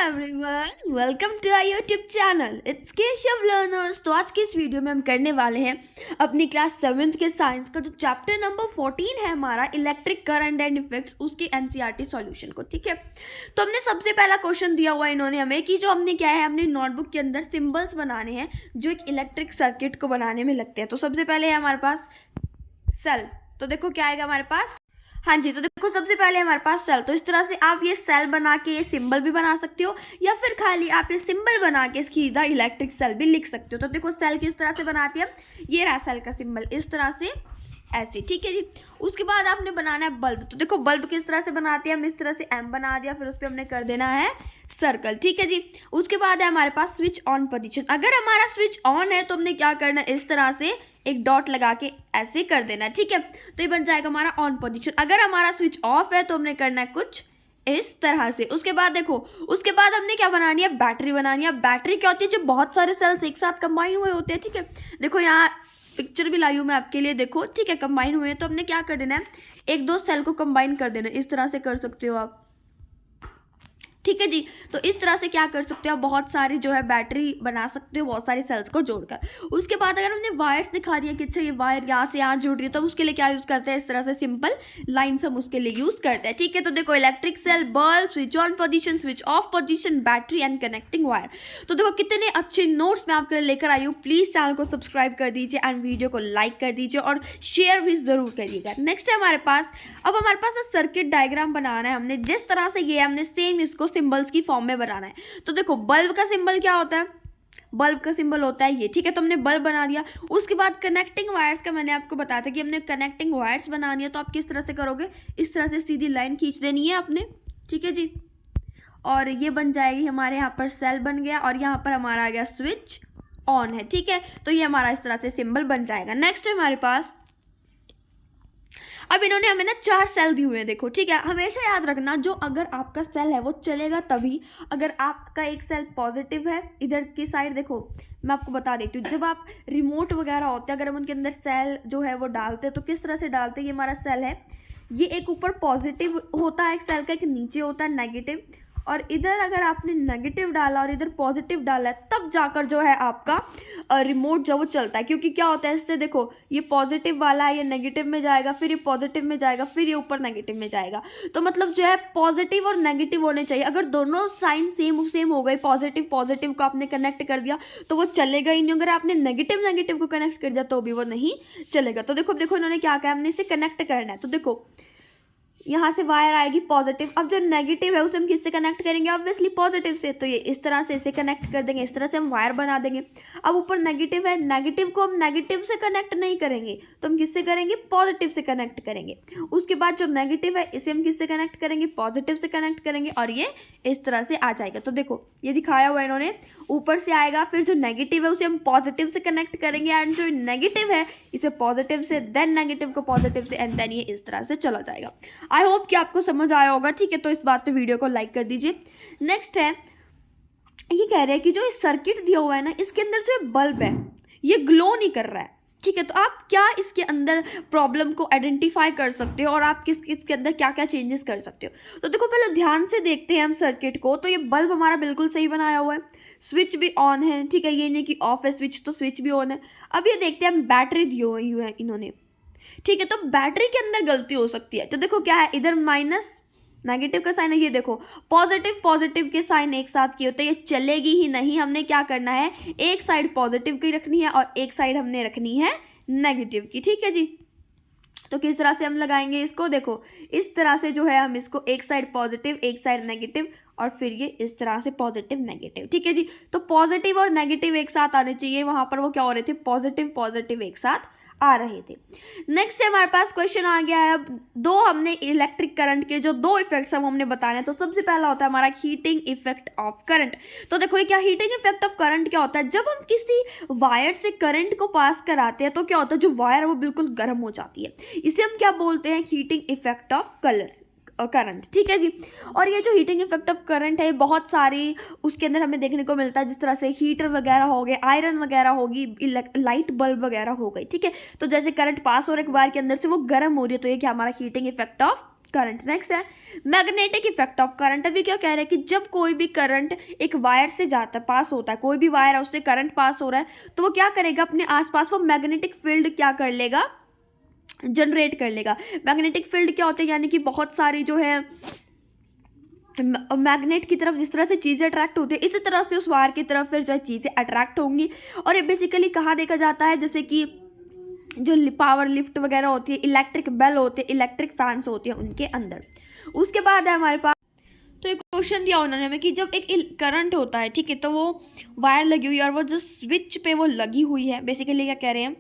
Everyone, welcome to our YouTube channel it's Keshav learners. तो आज की इस वीडियो में हम करने वाले हैं अपनी क्लास 7th के साइंस का जो चैप्टर नंबर 14 है हमारा इलेक्ट्रिक करंट एंड इफेक्ट्स, उसकी एनसीईआरटी सॉल्यूशन को। ठीक है, तो हमने सबसे पहला क्वेश्चन दिया हुआ है इन्होंने हमें कि जो हमने क्या है अपनी नोटबुक के अंदर सिंबल्स बनाने हैं जो एक इलेक्ट्रिक सर्किट को बनाने में लगते हैं। तो सबसे पहले है हमारे पास सेल। तो देखो क्या आएगा हमारे पास, हाँ जी, तो देखो सबसे पहले हमारे पास सेल। तो इस तरह से आप ये सेल बना के ये सिंबल भी बना सकते हो या फिर खाली आप ये सिंबल बना के सीधा इलेक्ट्रिक सेल भी लिख सकते हो। तो देखो सेल किस तरह से बनाते हैं, ये रहा सेल का सिंबल इस तरह से ऐसे। ठीक है जी, उसके बाद आपने बनाना है बल्ब। तो देखो बल्ब किस तरह से बनाते हैं, हम इस तरह से एम बना दिया, फिर उस पर हमने कर देना है सर्कल। ठीक है जी, उसके बाद है हमारे पास स्विच ऑन पोजीशन। अगर हमारा स्विच ऑन है तो हमने क्या करना है, इस तरह से एक डॉट लगा के ऐसे कर देना है। ठीक है, तो ये बन जाएगा हमारा ऑन पोजीशन। अगर हमारा स्विच ऑफ है तो हमने करना है कुछ इस तरह से। उसके बाद देखो, उसके बाद हमने क्या बनानी है, बैटरी बनानी है। बैटरी क्या होती है, जो बहुत सारे सेल्स एक साथ कंबाइन हुए होते हैं। ठीक है, देखो यहाँ पिक्चर भी लाई हूँ मैं आपके लिए, देखो। ठीक है, कंबाइन हुए हैं तो हमने क्या कर देना है, एक दो सेल को कंबाइन कर देना है। इस तरह से कर सकते हो आप। ठीक है जी, तो इस तरह से क्या कर सकते हो, बहुत सारी जो है बैटरी बना सकते हो बहुत सारी सेल्स को जोड़कर। उसके बाद अगर हमने वायर्स दिखा दिया कि अच्छा ये वायर यहाँ से यहाँ जुड़ रही है, तो उसके लिए क्या यूज़ करते हैं, इस तरह से सिंपल लाइन्स हम उसके लिए यूज़ करते हैं। ठीक है, तो देखो electric cell, bulb, switch on position, switch off position, battery and connecting wire. तो देखो कितने अच्छे नोट्स मैं आपके लिए लेकर आई हूँ। प्लीज़ चैनल को सब्सक्राइब कर दीजिए एंड वीडियो को लाइक कर दीजिए और शेयर भी ज़रूर करिएगा। नेक्स्ट है हमारे पास, अब हमारे पास सर्किट डायग्राम बनाना है हमने। जिस तरह से ये हमने सेम इसको सिंबल्स की फॉर्म में बनाना है। तो देखो बल्ब का सिंबल क्या होता है, बल्ब का सिंबल होता है ये। ठीक है, तो हमने बल्ब बना दिया। उसके बाद कनेक्टिंग वायर्स का मैंने आपको बताया था कि हमने कनेक्टिंग वायर्स बनानी है। तो आप किस तरह से करोगे, इस तरह से सीधी लाइन खींच देनी है आपने। ठीक है जी, और ये बन जाएगी हमारे यहाँ पर सेल बन गया और यहाँ पर हमारा आ गया स्विच ऑन है। ठीक है, तो ये हमारा इस तरह से सिंबल बन जाएगा। नेक्स्ट है हमारे पास, अब इन्होंने हमें ना 4 सेल दिए हुए हैं। देखो ठीक है, हमेशा याद रखना जो अगर आपका सेल है वो चलेगा तभी अगर आपका एक सेल पॉजिटिव है। इधर की साइड देखो मैं आपको बता देती हूँ, जब आप रिमोट वगैरह होते हैं अगर हम उनके अंदर सेल जो है वो डालते हैं तो किस तरह से डालते हैं, ये हमारा सेल है, ये एक ऊपर पॉजिटिव होता है एक सेल का, एक नीचे होता है नेगेटिव। और इधर अगर आपने नेगेटिव डाला और इधर पॉजिटिव डाला है तब जाकर जो है आपका रिमोट जो वो चलता है। क्योंकि क्या होता है इससे, देखो ये पॉजिटिव वाला है, ये नेगेटिव में जाएगा, फिर ये पॉजिटिव में जाएगा, फिर ये ऊपर नेगेटिव में जाएगा। तो मतलब जो है पॉजिटिव और नेगेटिव होने चाहिए। अगर दोनों साइन सेम सेम हो गए, पॉजिटिव पॉजिटिव को आपने कनेक्ट कर दिया तो वो चलेगा ही नहीं। अगर आपने नेगेटिव नेगेटिव को कनेक्ट कर दिया तो भी वो नहीं चलेगा। तो देखो देखो इन्होंने क्या कहा, हमने इसे कनेक्ट करना है। तो देखो यहाँ से वायर आएगी पॉजिटिव, अब जो नेगेटिव है उसे हम किससे कनेक्ट करेंगे, ऑब्वियसली पॉजिटिव से। तो ये इस तरह से इसे कनेक्ट कर देंगे, इस तरह से हम वायर बना देंगे। अब ऊपर नेगेटिव है, नेगेटिव को हम नेगेटिव से कनेक्ट नहीं करेंगे तो हम किससे करेंगे, पॉजिटिव से कनेक्ट करेंगे। उसके बाद जो नेगेटिव है इसे हम किससे कनेक्ट करेंगे, पॉजिटिव से कनेक्ट करेंगे और ये इस तरह से आ जाएगा। तो देखो ये दिखाया हुआ है इन्होंने, ऊपर से आएगा, फिर जो नेगेटिव है उसे हम पॉजिटिव से कनेक्ट करेंगे एंड जो नेगेटिव है इसे पॉजिटिव से, देन नेगेटिव को पॉजिटिव से एंड देन ये इस तरह से चला जाएगा। आई होप कि आपको समझ आया होगा। ठीक है, तो इस बात पे वीडियो को लाइक कर दीजिए। नेक्स्ट है, ये कह रहे हैं कि जो इस सर्किट दिया हुआ है ना, इसके अंदर जो बल्ब है ये ग्लो नहीं कर रहा है। ठीक है, तो आप क्या इसके अंदर प्रॉब्लम को आइडेंटिफाई कर सकते हो और आप इसके अंदर क्या क्या चेंजेस कर सकते हो। तो देखो पहले ध्यान से देखते हैं हम सर्किट को। तो ये बल्ब हमारा बिल्कुल सही बनाया हुआ है, स्विच भी ऑन है। ठीक है, ये नहीं कि ऑफ है स्विच, तो स्विच भी ऑन है। अब ये देखते हैं हम बैटरी दी हुई है इन्होंने। ठीक है, तो बैटरी के अंदर गलती हो सकती है। तो देखो क्या है, इधर माइनस नेगेटिव का साइन है, ये देखो पॉजिटिव पॉजिटिव के साइन एक साथ किए होते हैं, ये चलेगी ही नहीं। हमने क्या करना है, एक साइड पॉजिटिव की रखनी है और एक साइड हमने रखनी है नेगेटिव की। ठीक है जी, तो किस तरह से हम लगाएंगे इसको, देखो इस तरह से जो है हम इसको एक साइड पॉजिटिव एक साइड नेगेटिव और फिर ये इस तरह से पॉजिटिव नेगेटिव। ठीक है जी, तो पॉजिटिव और नेगेटिव एक साथ आने चाहिए, वहां पर वो क्या हो रहे थे, पॉजिटिव पॉजिटिव एक साथ आ रहे थे। नेक्स्ट हमारे पास क्वेश्चन आ गया है, अब दो हमने इलेक्ट्रिक करंट के जो 2 इफेक्ट्स हमने बताने हैं। तो सबसे पहला होता है हमारा हीटिंग इफेक्ट ऑफ करंट। तो देखो ये क्या, हीटिंग इफेक्ट ऑफ करंट क्या होता है, जब हम किसी वायर से करंट को पास कराते हैं तो क्या होता है, जो वायर है वो बिल्कुल गर्म हो जाती है। इसे हम क्या बोलते हैं, हीटिंग इफेक्ट ऑफ करंट। ठीक है जी, और ये जो हीटिंग इफेक्ट ऑफ करंट है बहुत सारी उसके अंदर हमें देखने को मिलता है, जिस तरह से हीटर वगैरह हो गए, आयरन वगैरह होगी, लाइट बल्ब वगैरह हो गई। ठीक है, तो जैसे करंट पास हो रहा है वायर के अंदर से वो गर्म हो रही है, तो ये क्या हमारा heating effect of current. Next है मैग्नेटिक इफेक्ट ऑफ करंट। अभी क्या कह रहे हैं कि जब कोई भी करंट एक वायर से जाता है, पास होता है, कोई भी वायर है उससे करंट पास हो रहा है, तो वो क्या करेगा, अपने आसपास वो मैग्नेटिक फील्ड क्या कर लेगा, जनरेट कर लेगा। मैग्नेटिक फील्ड क्या होता है, यानी कि बहुत सारी जो है मैग्नेट की तरफ जिस तरह से चीज़ें अट्रैक्ट होती है, इसी तरह से उस वायर की तरफ फिर जो चीज़ें अट्रैक्ट होंगी। और ये बेसिकली कहाँ देखा जाता है, जैसे कि जो पावर लिफ्ट वगैरह होती है, इलेक्ट्रिक बेल होते हैं, इलेक्ट्रिक फैंस होती है उनके अंदर। उसके बाद है हमारे पास, तो एक क्वेश्चन दिया उन्होंने हमें कि जब एक करंट होता है, ठीक है, तो वो वायर लगी हुई है और वो जो स्विच पे वो लगी हुई है, बेसिकली क्या कह रहे हैं,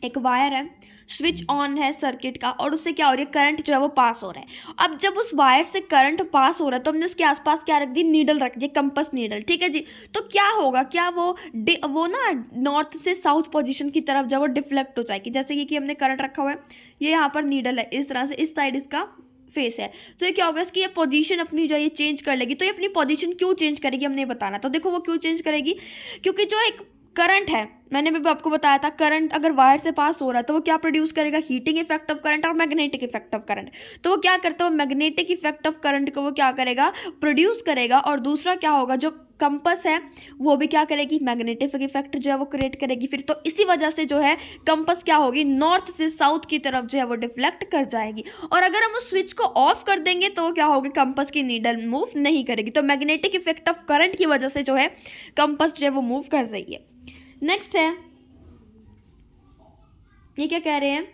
एक वायर है, स्विच ऑन है सर्किट का, और उससे क्या हो रही है, करंट जो है वो पास हो रहा है। अब जब उस वायर से करंट पास हो रहा है तो हमने उसके आसपास क्या रख दी, नीडल रख दी, कंपस नीडल, ठीक है जी। तो क्या होगा, क्या वो ना नॉर्थ से साउथ पोजीशन की तरफ जब वो डिफ्लेक्ट हो जाएगी, जैसे कि हमने करंट रखा हुआ है, ये यहाँ पर नीडल है, इस तरह से इस साइड इसका फेस है, तो ये क्या होगा, इसकी ये पोजीशन अपनी जो ये चेंज कर लेगी। तो ये अपनी पोजीशन क्यों चेंज करेगी हमने बताना। तो देखो वो क्यों चेंज करेगी, क्योंकि जो एक करंट है, मैंने भी आपको बताया था, करंट अगर वायर से पास हो रहा है तो वो क्या प्रोड्यूस करेगा, हीटिंग इफेक्ट ऑफ करंट और मैग्नेटिक इफेक्ट ऑफ करंट। तो वो क्या करता है, मैग्नेटिक इफेक्ट ऑफ करंट को वो क्या करेगा, प्रोड्यूस करेगा। और दूसरा क्या होगा, जो कंपस है वो भी क्या करेगी, मैग्नेटिक इफेक्ट जो है वो क्रिएट करेगी फिर। तो इसी वजह से जो है कंपस क्या होगी, नॉर्थ से साउथ की तरफ जो है वो डिफ्लेक्ट कर जाएगी। और अगर हम उस स्विच को ऑफ कर देंगे तो क्या होगी, कंपस की नीडल मूव नहीं करेगी। तो मैग्नेटिक इफेक्ट ऑफ करंट की वजह से जो है कंपस जो है वो मूव कर रही है। नेक्स्ट है, ये क्या कह रहे हैं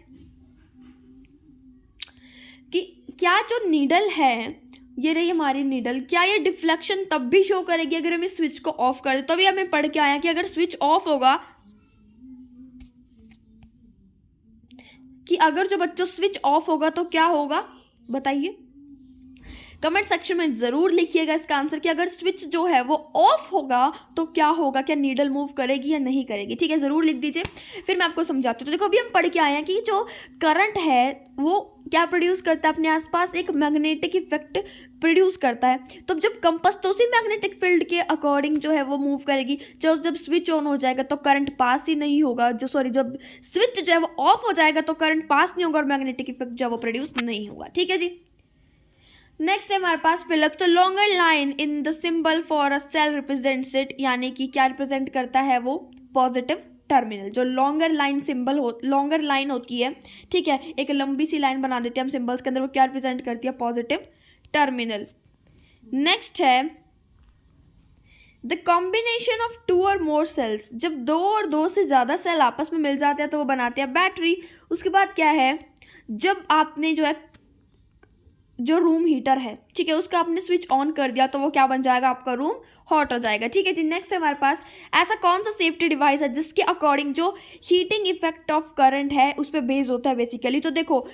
कि क्या जो नीडल है, ये रही हमारी नीडल, क्या ये डिफ्लेक्शन तब भी शो करेगी अगर हम इस स्विच को ऑफ कर दें। तो अभी हमें पढ़ के आया कि अगर स्विच ऑफ होगा, कि अगर जो बच्चों स्विच ऑफ होगा तो क्या होगा, बताइए कमेंट सेक्शन में जरूर लिखिएगा इसका आंसर कि अगर स्विच जो है वो ऑफ होगा तो क्या होगा, क्या नीडल मूव करेगी या नहीं करेगी, ठीक है, जरूर लिख दीजिए, फिर मैं आपको समझाती हूँ। तो देखो अभी हम पढ़ के आए हैं कि जो करंट है वो क्या प्रोड्यूस करता है, अपने आसपास एक मैग्नेटिक इफेक्ट प्रोड्यूस करता है। तो जब कंपस तो उसी मैग्नेटिक फील्ड के अकॉर्डिंग जो है वो मूव करेगी। जब स्विच ऑन हो जाएगा तो करंट पास ही नहीं होगा, जब स्विच जो है वो ऑफ हो जाएगा तो करंट पास नहीं होगा और मैग्नेटिक इफेक्ट जो है वो प्रोड्यूस नहीं होगा, ठीक है जी। नेक्स्ट है हमारे पास फिलिप्स। तो longer line in the symbol for a cell represents it, यानी कि क्या रिप्रेजेंट करता है वो, पॉजिटिव टर्मिनल। जो longer line symbol longer line होती है, ठीक है, एक लंबी सी लाइन बना देते हैं हम सिंबल्स के अंदर, वो क्या रिप्रेजेंट करती है, पॉजिटिव टर्मिनल। नेक्स्ट है द कॉम्बिनेशन ऑफ 2 और मोर सेल्स। जब 2 और 2 से ज़्यादा सेल आपस में मिल जाते हैं तो वो बनाते हैं बैटरी। उसके बाद क्या है, जब आपने जो रूम हीटर है, ठीक है, उसका आपने स्विच ऑन कर दिया तो वो क्या बन जाएगा, आपका रूम हॉट हो जाएगा, ठीक है जी। नेक्स्ट है हमारे पास, ऐसा कौन सा सेफ्टी डिवाइस है जिसके अकॉर्डिंग जो हीटिंग इफेक्ट ऑफ करंट है उस पर बेस्ड होता है बेसिकली। तो देखो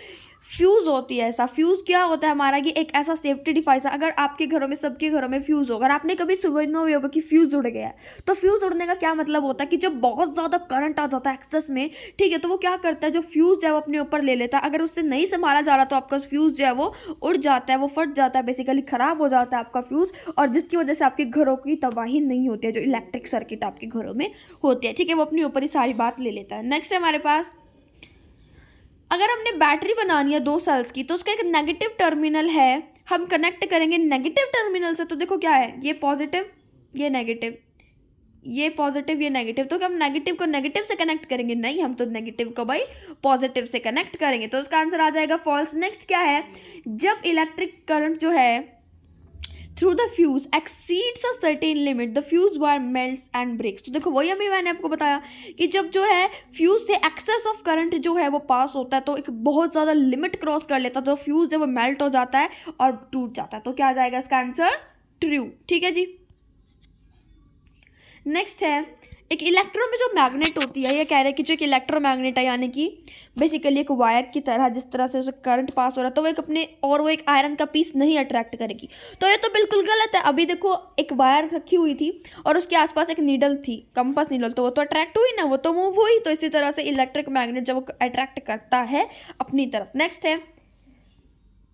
फ्यूज़ होती है। ऐसा फ्यूज़ क्या होता है हमारा, कि एक ऐसा सेफ्टी डिवाइस है, अगर आपके घरों में, सबके घरों में फ्यूज़ होगा, अगर आपने कभी सुना हुआ होगा कि फ्यूज़ उड़ गया है, तो फ्यूज़ उड़ने का क्या मतलब होता है कि जब बहुत ज़्यादा करंट आ जाता है एक्सेस में, ठीक है, तो वो क्या करता है, जो फ्यूज़ जो है वो अपने ऊपर ले लेता है। अगर उससे नहीं संभाला जा रहा तो आपका फ्यूज़ जो है वो उड़ जाता है, वो फट जाता है, बेसिकली ख़राब हो जाता है आपका फ्यूज़, और जिसकी वजह से आपके घरों की तबाही नहीं होती है, जो इलेक्ट्रिक सर्किट आपके घरों में होती है, ठीक है, वो अपने ऊपर ही सारी बात ले लेता है। नेक्स्ट है हमारे पास, अगर हमने बैटरी बनानी है 2 सेल्स की तो उसका एक नेगेटिव टर्मिनल है, हम कनेक्ट करेंगे नेगेटिव टर्मिनल से। तो देखो क्या है, ये पॉजिटिव, ये नेगेटिव, ये पॉजिटिव, ये नेगेटिव। तो क्या हम नेगेटिव को नेगेटिव से कनेक्ट करेंगे, नहीं, हम तो नेगेटिव को भाई पॉजिटिव से कनेक्ट करेंगे, तो उसका आंसर आ जाएगा फॉल्स। नेक्स्ट क्या है, जब इलेक्ट्रिक करंट जो है through the fuse exceeds a certain limit the fuse wire melts and breaks. तो देखो वही अभी मैंने आपको बताया कि जब जो है फ्यूज से एक्सेस ऑफ करंट जो है वो पास होता है तो एक बहुत ज़्यादा लिमिट क्रॉस कर लेता है, तो फ्यूज है वो मेल्ट हो जाता है और टूट जाता है। तो क्या आ जाएगा इसका आंसर, ट्रू, ठीक है जी। नेक्स्ट है, एक इलेक्ट्रो में जो मैग्नेट होती है, ये कह रहे हैं कि जो एक इलेक्ट्रोमैग्नेट है, यानी कि बेसिकली एक वायर की तरह, जिस तरह से उसे करंट पास हो रहा है तो वो एक आयरन का पीस नहीं अट्रैक्ट करेगी। तो ये तो बिल्कुल गलत है। अभी देखो एक वायर रखी हुई थी और उसके आसपास एक नीडल थी, कंपास नीडल, तो वो तो अट्रैक्ट हुई ना, वो तो मूव हुई। तो इसी तरह से इलेक्ट्रिक मैग्नेट जब वो अट्रैक्ट करता है अपनी तरफ। नेक्स्ट है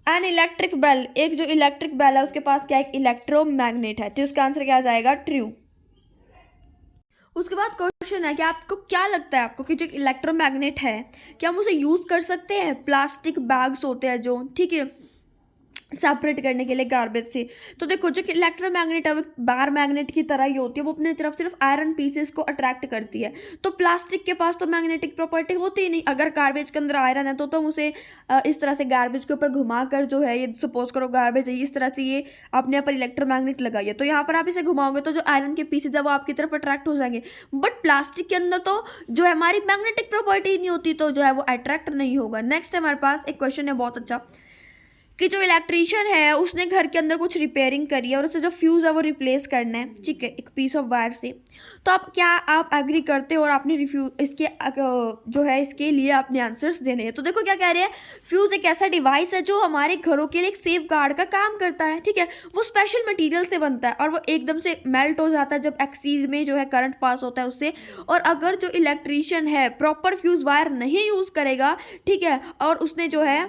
एन इलेक्ट्रिक बेल। एक जो इलेक्ट्रिक बेल है उसके पास क्या एक इलेक्ट्रोमैग्नेट है, तो इसका आंसर क्या आ जाएगा, ट्रू। उसके बाद क्वेश्चन है कि आपको क्या लगता है आपको कि जो इलेक्ट्रोमैग्नेट है क्या हम उसे यूज़ कर सकते हैं, प्लास्टिक बैग्स होते हैं जो, ठीक है, सेपरेट करने के लिए गार्बेज से। तो देखो जो कि इलेक्ट्रोमैग्नेट है वो बार मैग्नेट की तरह ही होती है, वो अपनी तरफ सिर्फ आयरन पीसेस को अट्रैक्ट करती है। तो प्लास्टिक के पास तो मैग्नेटिक प्रॉपर्टी होती ही नहीं। अगर गार्बेज के अंदर आयरन है तो तुम उसे इस तरह से गार्बेज के ऊपर घुमा कर जो है, ये सपोज करो गार्बेज है, इस तरह से ये अपने ऊपर इलेक्ट्रोमैग्नेट लगाइए, तो यहाँ पर आप इसे घुमाओगे तो जो आयरन के पीसेज है वो आपकी तरफ अट्रैक्ट हो जाएंगे। बट प्लास्टिक के अंदर तो जो है हमारी मैग्नेटिक प्रॉपर्टी नहीं होती, तो जो है वो अट्रैक्ट नहीं होगा। नेक्स्ट हमारे पास एक क्वेश्चन है बहुत अच्छा, कि जो इलेक्ट्रीशियन है उसने घर के अंदर कुछ रिपेयरिंग करी है और उसे जो फ्यूज़ है वो रिप्लेस करना है, ठीक है, एक पीस ऑफ वायर से। तो आप एग्री करते हो और आपने रिफ्यूज इसके जो है इसके लिए आपने आंसर्स देने हैं। तो देखो क्या कह रहे हैं, फ्यूज़ एक ऐसा डिवाइस है जो हमारे घरों के लिए एक सेफ गार्ड का काम करता है, ठीक है। वो स्पेशल मटेरियल से बनता है और वो एकदम से मेल्ट हो जाता है जब एक्सीज में जो है करंट पास होता है उससे। और अगर जो इलेक्ट्रीशियन है प्रॉपर फ्यूज़ वायर नहीं यूज़ करेगा, ठीक है, और उसने जो है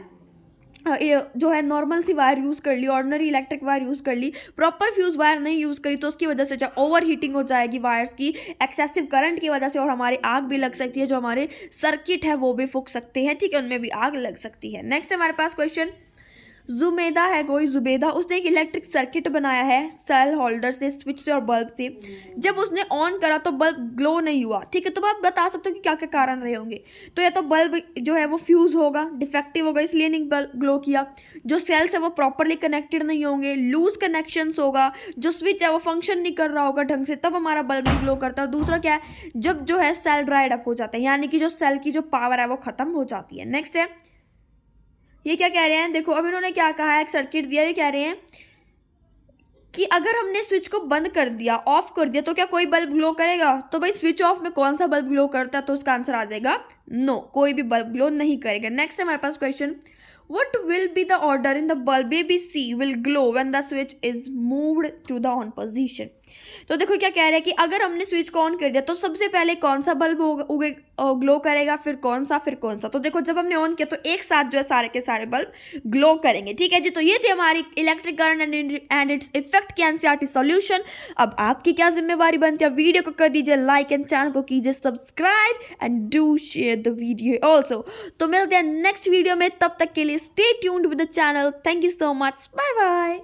नॉर्मल सी वायर यूज़ कर ली, ऑर्डिनरी इलेक्ट्रिक वायर यूज़ कर ली, प्रॉपर फ्यूज़ वायर नहीं यूज़ करी, तो उसकी वजह से जो ओवर हीटिंग हो जाएगी वायर्स की एक्सेसिव करंट की वजह से, और हमारी आग भी लग सकती है, जो हमारे सर्किट है वो भी फूक सकते हैं, ठीक है, उनमें भी आग लग सकती है। नेक्स्ट हमारे पास क्वेश्चन, जुमेदा है कोई जुबेदा, उसने एक इलेक्ट्रिक सर्किट बनाया है सेल होल्डर से, स्विच से और बल्ब से। जब उसने ऑन करा तो बल्ब ग्लो नहीं हुआ, ठीक है। तो आप बता सकते हो कि क्या क्या कारण रहे होंगे। तो या तो बल्ब जो है वो फ्यूज होगा, डिफेक्टिव होगा, इसलिए नहीं बल्ब ग्लो किया। जो सेल्स है वो प्रॉपरली कनेक्टेड नहीं होंगे, लूज कनेक्शंस होगा, जो स्विच है वो फंक्शन नहीं कर रहा होगा ढंग से, तब हमारा बल्ब नहीं ग्लो करता। और दूसरा क्या है, जब जो है सेल ड्राइड अप हो जाता है, यानी कि जो सेल की जो पावर है वो खत्म हो जाती है। नेक्स्ट है, ये क्या कह रहे हैं, देखो अब इन्होंने क्या कहा है, एक सर्किट दिया, ये कह रहे हैं कि अगर हमने स्विच को बंद कर दिया, ऑफ कर दिया, तो क्या कोई बल्ब ग्लो करेगा। तो भाई स्विच ऑफ में कौन सा बल्ब ग्लो करता है, तो उसका आंसर आ जाएगा नो, कोई भी बल्ब ग्लो नहीं करेगा। नेक्स्ट हमारे पास question, what will be the order in the bulb ABC will glow when the switch is moved to the on position। तो देखो क्या कह रहे हैं कि अगर हमने स्विच को ऑन कर दिया तो सबसे पहले कौन सा बल्ब ग्लो करेगा, फिर कौन सा, फिर कौन सा। तो देखो जब हमने ऑन किया तो एक साथ जो है सारे के सारे बल्ब ग्लो करेंगे, ठीक है जी। तो ये थी हमारी electric current and its effect की एनसीईआरटी सॉल्यूशन। अब आपकी क्या जिम्मेवारी बनती है, वीडियो को कर दीजिए लाइक एंड चैनल को कीजिए subscribe and do share the video also. तो मिलते हैं नेक्स्ट वीडियो में, तब तक के लिए stay tuned with the channel. Thank you so much, bye bye.